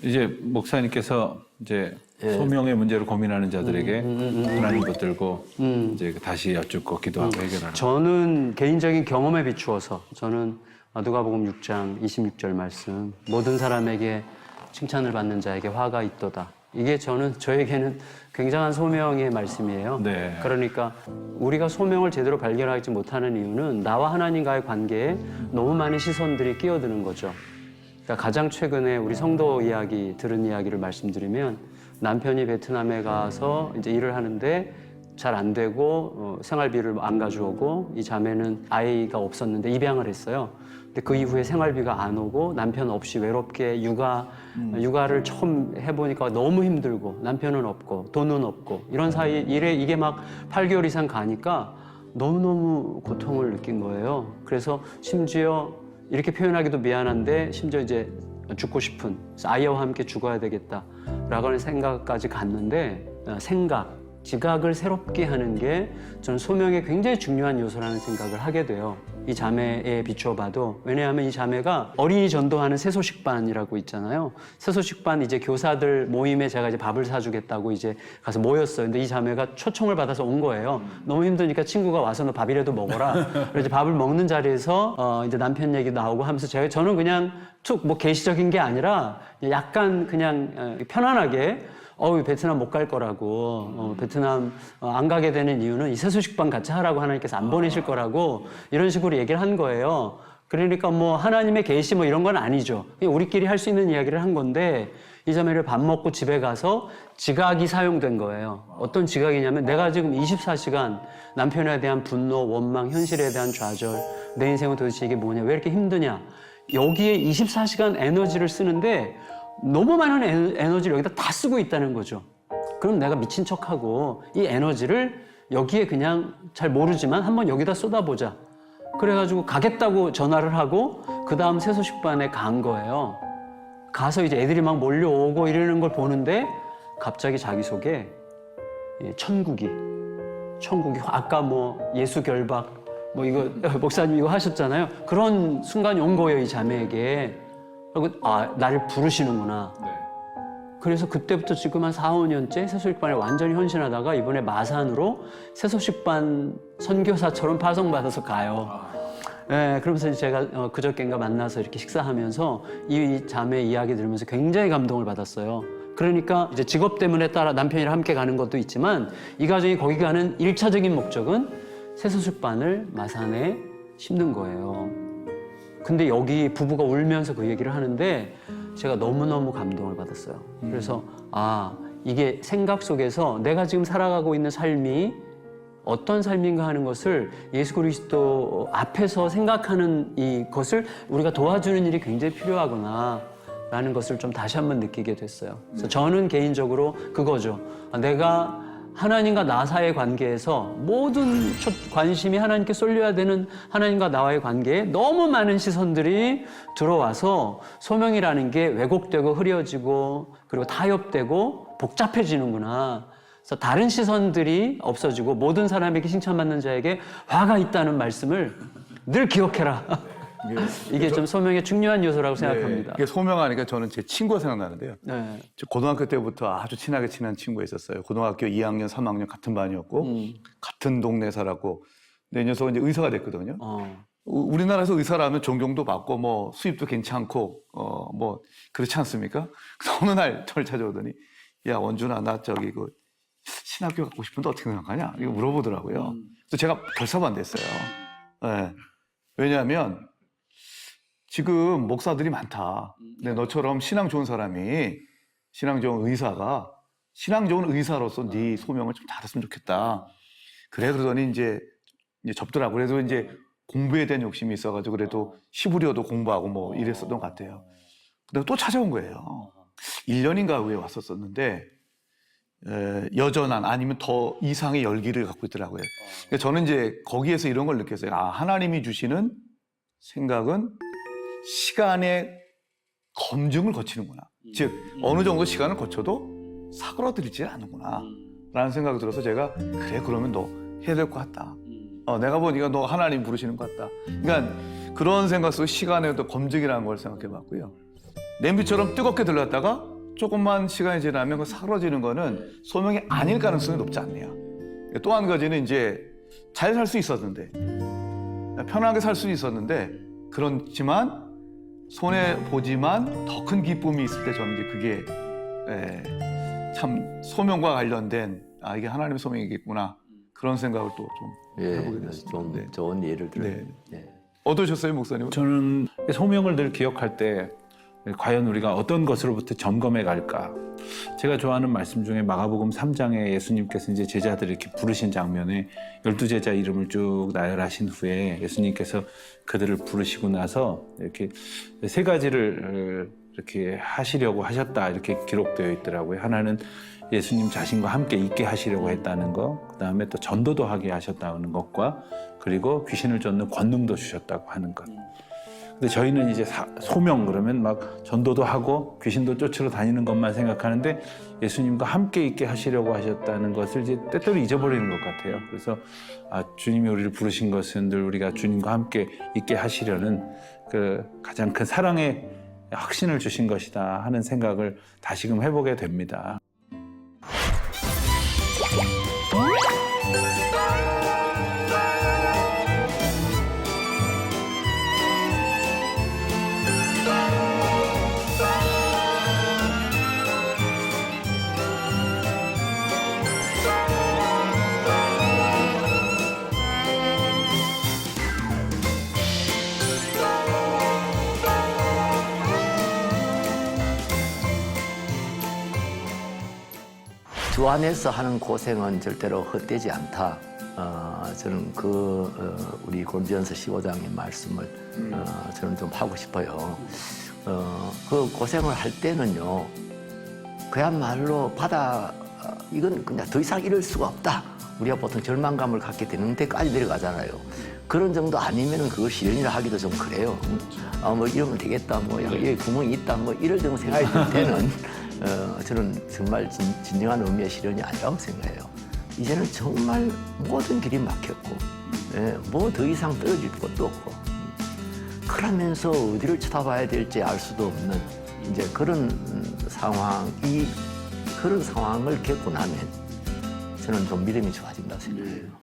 이제 목사님께서 이제 소명의 문제를 고민하는 자들에게 하나님 붙들고 이제 다시 여쭙고 기도하고 해결하는. 저는 개인적인 경험에 비추어서 저는 누가복음 6장 26절 말씀 모든 사람에게 칭찬을 받는 자에게 화가 있도다. 이게 저에게는 굉장한 소명의 말씀이에요. 네. 그러니까 우리가 소명을 제대로 발견하지 못하는 이유는 나와 하나님과의 관계에 너무 많은 시선들이 끼어드는 거죠. 그러니까 가장 최근에 우리 성도 이야기 들은 이야기를 말씀드리면 남편이 베트남에 가서 이제 일을 하는데 잘 안 되고 생활비를 안 가져오고 이 자매는 아이가 없었는데 입양을 했어요. 근데 그 이후에 생활비가 안 오고 남편 없이 외롭게 육아를 처음 해보니까 너무 힘들고 남편은 없고 돈은 없고 이런 사이 일에 이게 막 8개월 이상 가니까 너무너무 고통을 느낀 거예요. 그래서 심지어 이렇게 표현하기도 미안한데 심지어 이제 죽고 싶은 아이와 함께 죽어야 되겠다라고 하는 생각까지 갔는데 지각을 새롭게 하는 게 저는 소명의 굉장히 중요한 요소라는 생각을 하게 돼요. 이 자매에 비추어 봐도. 왜냐하면 이 자매가 어린이 전도하는 새소식반이라고 있잖아요. 새소식반 이제 교사들 모임에 제가 이제 밥을 사주겠다고 이제 가서 모였어요. 근데 이 자매가 초청을 받아서 온 거예요. 너무 힘드니까 친구가 와서 너 밥이라도 먹어라. 그래서 이제 밥을 먹는 자리에서 이제 남편 얘기 나오고 하면서 저는 그냥 뭐 계시적인 게 아니라 약간 그냥 편안하게 베트남 못 갈 거라고, 베트남 안 가게 되는 이유는 이 새소식반 같이 하라고 하나님께서 안 보내실 거라고 이런 식으로 얘기를 한 거예요. 그러니까 뭐 하나님의 계시 뭐 이런 건 아니죠. 그냥 우리끼리 할 수 있는 이야기를 한 건데 이 자매를 밥 먹고 집에 가서 지각이 사용된 거예요. 어떤 지각이냐면 내가 지금 24시간 남편에 대한 분노, 원망, 현실에 대한 좌절, 내 인생은 도대체 이게 뭐냐, 왜 이렇게 힘드냐. 여기에 24시간 에너지를 쓰는데 너무 많은 에너지를 여기다 다 쓰고 있다는 거죠. 그럼 내가 미친 척하고 이 에너지를 여기에 그냥 잘 모르지만 한번 여기다 쏟아보자. 그래가지고 가겠다고 전화를 하고 그 다음 새소식반에 간 거예요. 가서 이제 애들이 막 몰려오고 이러는 걸 보는데 갑자기 자기 속에 천국이 아까 뭐 예수 결박 뭐 이거 목사님 이거 하셨잖아요. 그런 순간이 온 거예요, 이 자매에게. 그리고 나를 부르시는구나. 네. 그래서 그때부터 지금 한 4, 5년째 새소식반에 완전히 헌신하다가 이번에 마산으로 새소식반 선교사처럼 파송받아서 가요. 네, 그러면서 제가 그저께인가 만나서 이렇게 식사하면서 이 자매 이야기 들으면서 굉장히 감동을 받았어요. 그러니까 이제 직업 때문에 따라 남편이랑 함께 가는 것도 있지만 이 가정이 거기 가는 1차적인 목적은 새소식반을 마산에 심는 거예요. 근데 여기 부부가 울면서 그 얘기를 하는데 제가 너무너무 감동을 받았어요. 그래서 이게 생각 속에서 내가 지금 살아가고 있는 삶이 어떤 삶인가 하는 것을 예수 그리스도 앞에서 생각하는 이것을 우리가 도와주는 일이 굉장히 필요하구나 라는 것을 좀 다시 한번 느끼게 됐어요. 그래서 저는 개인적으로 그거죠. 내가 하나님과 나 사이의 관계에서 모든 관심이 하나님께 쏠려야 되는 하나님과 나와의 관계에 너무 많은 시선들이 들어와서 소명이라는 게 왜곡되고 흐려지고 그리고 타협되고 복잡해지는구나. 그래서 다른 시선들이 없어지고 모든 사람에게 칭찬받는 자에게 화가 있다는 말씀을 늘 기억해라. 이게 좀 소명의 중요한 요소라고 생각합니다. 이게 소명하니까 저는 제 친구가 생각나는데요. 네. 고등학교 때부터 아주 친하게 친한 친구가 있었어요. 고등학교 2학년, 3학년 같은 반이었고 같은 동네 살았고. 근데 이 녀석은 이제 의사가 됐거든요. 우리나라에서 의사라면 존경도 받고 뭐 수입도 괜찮고 뭐 그렇지 않습니까? 그래서 어느 날 저를 찾아오더니 야 원준아 나 저기 그 신학교 갖고 싶은데 어떻게 생각하냐? 이거 물어보더라고요. 그래서 제가 결사반대했어요. 네. 왜냐하면 지금 목사들이 많다. 근데 너처럼 신앙 좋은 사람이 신앙 좋은 의사가 신앙 좋은 의사로서 네 소명을 좀 다뤘으면 좋겠다. 그래 그러더니 이제 접더라고. 그래서 이제 공부에 대한 욕심이 있어가지고 그래도 시부려도 공부하고 뭐 이랬었던 것 같아요. 근데 또 찾아온 거예요. 1년인가 후에 왔었었는데 여전한 아니면 더 이상의 열기를 갖고 있더라고요. 그러니까 저는 이제 거기에서 이런 걸 느꼈어요. 하나님이 주시는 생각은 시간의 검증을 거치는구나. 즉 어느 정도 시간을 거쳐도 사그러들지 않는구나 라는 생각이 들어서 제가 그래 그러면 너 해야 될 것 같다. 내가 보니까 너 하나님 부르시는 것 같다. 그러니까 그런 생각 속에 시간의 검증이라는 걸 생각해 봤고요. 냄비처럼 뜨겁게 들렀다가 조금만 시간이 지나면 그 사그러지는 거는 소명이 아닐 가능성이 높지 않네요. 또 한 가지는 이제 잘 살 수 있었는데, 편하게 살 수 있었는데, 그렇지만 손해 보지만 더 큰 기쁨이 있을 때 저는 이제 그게 참 소명과 관련된 이게 하나님의 소명이겠구나 그런 생각을 또 좀 해보게 됐습니다. 좀 네. 좋은 예를 들어요. 네. 네. 어떠셨어요, 목사님? 저는 소명을 늘 기억할 때 과연 우리가 어떤 것으로부터 점검해 갈까? 제가 좋아하는 말씀 중에 마가복음 3장에 예수님께서 이제 제자들을 이렇게 부르신 장면에 12제자 이름을 쭉 나열하신 후에 예수님께서 그들을 부르시고 나서 이렇게 세 가지를 이렇게 하시려고 하셨다 이렇게 기록되어 있더라고요. 하나는 예수님 자신과 함께 있게 하시려고 했다는 것, 그다음에 또 전도도 하게 하셨다는 것과 그리고 귀신을 쫓는 권능도 주셨다고 하는 것. 근데 저희는 이제 소명 그러면 막 전도도 하고 귀신도 쫓으러 다니는 것만 생각하는데 예수님과 함께 있게 하시려고 하셨다는 것을 이제 때때로 잊어버리는 것 같아요. 그래서 주님이 우리를 부르신 것은 늘 우리가 주님과 함께 있게 하시려는 그 가장 큰 사랑의 확신을 주신 것이다 하는 생각을 다시금 해보게 됩니다. 주 안에서 하는 고생은 절대로 헛되지 않다. 저는 우리 고린도전서 15장의 말씀을 저는 좀 하고 싶어요. 그 고생을 할 때는요, 그야말로 이건 그냥 더 이상 이럴 수가 없다. 우리가 보통 절망감을 갖게 되는 데까지 내려가잖아요. 그런 정도 아니면은 그걸 실현을 하기도 좀 그래요. 뭐 이러면 되겠다. 뭐 여기 구멍이 있다. 뭐 이럴 정도 생각이 들 때는 저는 정말 진정한 의미의 실현이 아니라고 생각해요. 이제는 정말 모든 길이 막혔고, 뭐 더 이상 떨어질 것도 없고, 그러면서 어디를 쳐다봐야 될지 알 수도 없는 이제 그런 상황을 겪고 나면 저는 좀 믿음이 좋아진다고 생각해요.